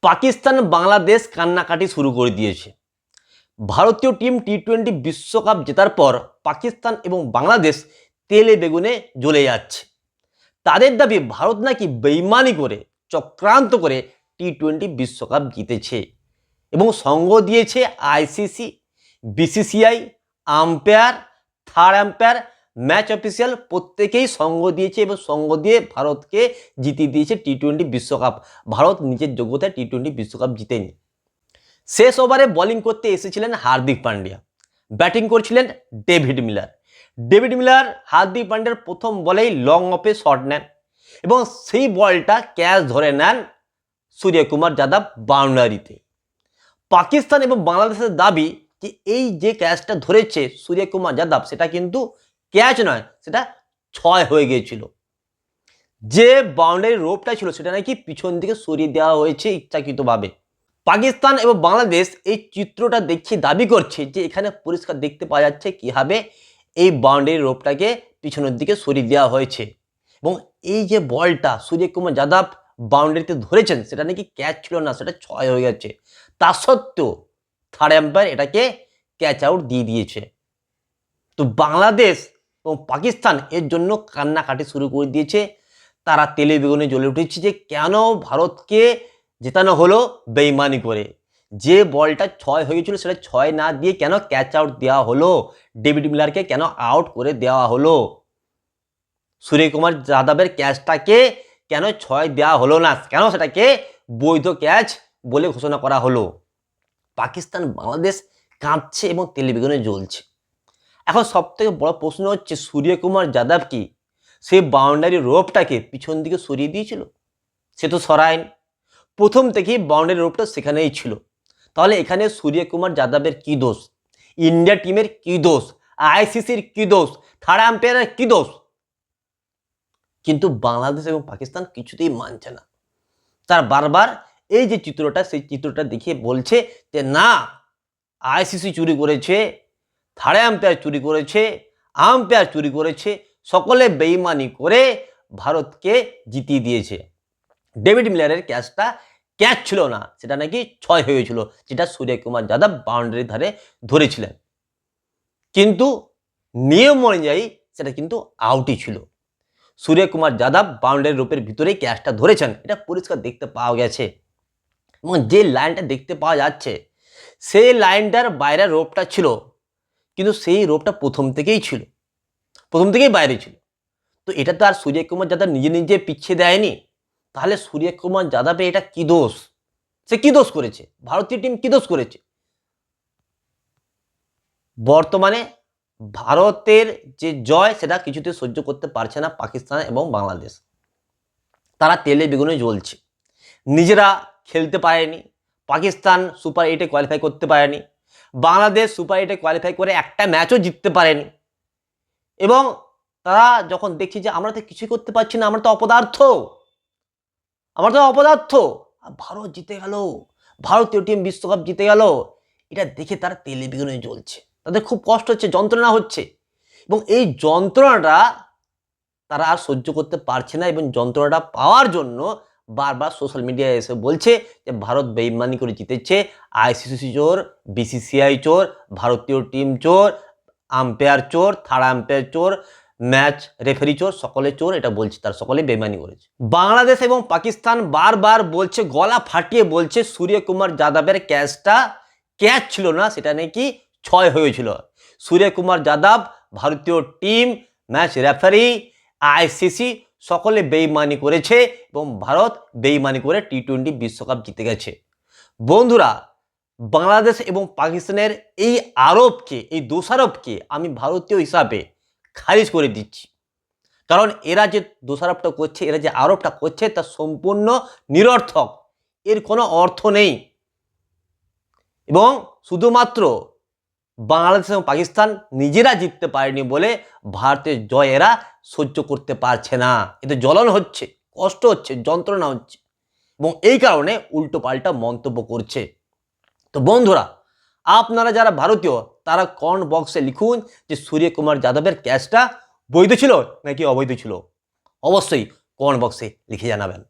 পাকিস্তান বাংলাদেশ কান্নাকাটি শুরু করে দিয়েছে। ভারতীয় টিম টি-20 বিশ্বকাপ জেতার পর পাকিস্তান এবং বাংলাদেশ তেলে বেগুনে জ্বলে যাচ্ছে। তাদের দাবি ভারত নাকি বেইমানি করে চক্রান্ত করে টি-20 বিশ্বকাপ জিতেছে এবং সঙ্গ দিয়েছে ICC, BCCI, umpire, third umpire, match official প্রত্যেকেই সঙ্গ দিয়েছে এবং সঙ্গ দিয়ে ভারতকে জিতিয়ে দিয়েছে টি-20 বিশ্বকাপ। ভারত নিজের যোগ্যতায় টি-20 বিশ্বকাপ জিতেনি। শেষ ওভারে বোলিং করতে এসেছিলেন হার্দিক পান্ডিয়া, ব্যাটিং করছিলেন David Miller. David Miller Hardik পান্ডিয়ার প্রথম বলেই লং অফে শট নেন এবং সেই বলটা ক্যাচ ধরে নেন সূর্যকুমার যাদব বাউন্ডারিতে। পাকিস্তান এবং বাংলাদেশের দাবি যে এই যে ক্যাচটা ধরেছে সূর্যকুমার যাদব সেটা কিন্তু ক্যাচ নয়, সেটা 6 হয়ে গিয়েছিল। যে বাউন্ডারি রোপটা ছিল সেটা নাকি পিছন দিকে সরিয়ে দেওয়া হয়েছে ইচ্ছাকৃতভাবে। পাকিস্তান এবং বাংলাদেশ এই চিত্রটা দেখে দাবি করছে যে এখানে পরিষ্কার দেখতে পাওয়া যাচ্ছে কীভাবে এই বাউন্ডারি রোপটাকে পিছনের দিকে সরিয়ে দেওয়া হয়েছে এবং এই যে বলটা সূর্যকুমার যাদব বাউন্ডারিতে ধরেছেন সেটা নাকি ক্যাচ ছিল না, সেটা 6 হয়ে গেছে। তা সত্ত্বেও থার্ড আম্পায়ার এটাকে ক্যাচ আউট দিয়ে দিয়েছে। তো বাংলাদেশ এবং পাকিস্তান এর জন্য কান্নাকাটি শুরু করে দিয়েছে। তারা তেলে বেগুনে জ্বলে উঠেছে যে কেন ভারতকে জেতানো হলো বেইমানি করে। যে বলটা 6 হয়ে গেছিল সেটা 6 না দিয়ে কেন ক্যাচ আউট দেওয়া হলো, ডেভিড মিলারকে কেন আউট করে দেওয়া হলো, সূর্যকুমার যাদবের ক্যাচটাকে কেন 6 দেওয়া হলো না, কেন সেটাকে বৈধ ক্যাচ বলে ঘোষণা করা হলো। পাকিস্তান বাংলাদেশ কাঁপছে এবং তেলে বেগুনে জ্বলছে। এখন সবথেকে বড় প্রশ্ন হচ্ছে সূর্যকুমার যাদব কি সেই বাউন্ডারি রোপটাকে পিছন দিকে সরিয়ে দিয়েছিল? সে তো সরায়নি, প্রথম থেকেই বাউন্ডারি রোপটা সেখানেই ছিল। তাহলে এখানে সূর্যকুমার যাদবের কী দোষ, ইন্ডিয়া টিমের কী দোষ, আইসিসির কী দোষ, থার্ড আম্পায়ারের কী দোষ? কিন্তু বাংলাদেশ এবং পাকিস্তান কিছুতেই মানছে না। তার বারবার এই যে চিত্রটা সেই চিত্রটা দেখিয়ে বলছে যে না, আইসিসি চুরি করেছে, থার্ড আম্পায়ার চুরি করেছে, আম্পায়ার চুরি করেছে, সকলে বেইমানি করে ভারতকে জিতিয়ে দিয়েছে। ডেভিড মিলারের ক্যাচটা ক্যাচ ছিল না, সেটা নাকি 6 হয়েছিল, যেটা সূর্যকুমার যাদব বাউন্ডারির ধারে ধরেছিলেন। কিন্তু নিয়ম অনুযায়ী সেটা কিন্তু আউটই ছিল। সূর্যকুমার যাদব বাউন্ডারি রোপের ভিতরেই ক্যাচটা ধরেছেন, এটা পরিষ্কার দেখতে পাওয়া গেছে। এবং যে লাইনটা দেখতে পাওয়া যাচ্ছে সেই লাইনটার বাইরের রোপটা ছিল, কিন্তু সেই রোপটা প্রথম থেকেই ছিল, প্রথম থেকেই বাইরে ছিল। তো এটা তো আর সূর্যকুমার যাদব নিজে নিজে পিছিয়ে দেয়নি। তাহলে সূর্যকুমার যাদবের এটা কি দোষ? সে কি দোষ করেছে? ভারতীয় টিম কি দোষ করেছে? বর্তমানে ভারতের যে জয় সেটা কিছুতে সহ্য করতে পারছে না পাকিস্তান এবং বাংলাদেশ। তারা তেলে বেগুনে জ্বলছে। নিজেরা খেলতে পারেনি, পাকিস্তান সুপার 8-এ কোয়ালিফাই করতে পারেনি, বাংলাদেশ সুপার 8-এ কোয়ালিফাই করে একটা ম্যাচও জিততে পারেনি। এবং তারা যখন দেখছে যে আমরা তো কিছুই করতে পারছি না, আমরা তো অপদার্থ, ভারত জিতে গেল, ভারতীয় টিম বিশ্বকাপ জিতে গেল, এটা দেখে তারা তেলে বেগুনে জ্বলছে। তাদের খুব কষ্ট হচ্ছে, যন্ত্রণা হচ্ছে এবং এই যন্ত্রণাটা তারা আর সহ্য করতে পারছে না এবং যন্ত্রণাটা পাওয়ার জন্য বারবার সোশ্যাল মিডিয়ায় এসে বলছে যে ভারত বেইমানি করে জিতেছে, আইসিসি চোর, বিসিসিআই চোর, ভারতীয় টিম চোর, আম্পায়ার চোর, থার্ড আম্পায়ার চোর, ম্যাচ রেফারি চোর, সকলে চোর, এটা বলছে, তার সকলে বেইমানি করেছে। বাংলাদেশ এবং পাকিস্তান বারবার বলছে, গলা ফাটিয়ে বলছে সূর্যকুমার যাদবের ক্যাচটা ক্যাচ ছিল না, সেটা নাকি 6 হয়েছিল। সূর্যকুমার যাদব, ভারতীয় টিম, ম্যাচ রেফারি, আইসিসি সকলে বেইমানি করেছে এবং ভারত বেইমানি করে টি-20 বিশ্বকাপ জিতে গেছে। বন্ধুরা, বাংলাদেশ এবং পাকিস্তানের এই আরোপকে, এই দোষারোপকে আমি ভারতীয় হিসাবে খারিজ করে দিচ্ছি। কারণ এরা যে দোষারোপটা করছে, এরা যে আরোপটা করছে তা সম্পূর্ণ নিরর্থক, এর কোনো অর্থ নেই। এবং শুধুমাত্র বাংলাদেশ এবং পাকিস্তান নিজেরা জিততে পারেনি বলে ভারতের জয় এরা সহ্য করতে পারছে না। এতে জ্বলন হচ্ছে, কষ্ট হচ্ছে, যন্ত্রণা হচ্ছে এবং এই কারণে উল্টো পাল্টা মন্তব্য করছে। তো বন্ধুরা, আপনারা যারা ভারতীয় তারা কমেন্ট বক্সে লিখুন যে সূর্যকুমার যাদবের ক্যাচটা বৈধ ছিল নাকি অবৈধ ছিল। অবশ্যই কমেন্ট বক্সে লিখে জানাবেন।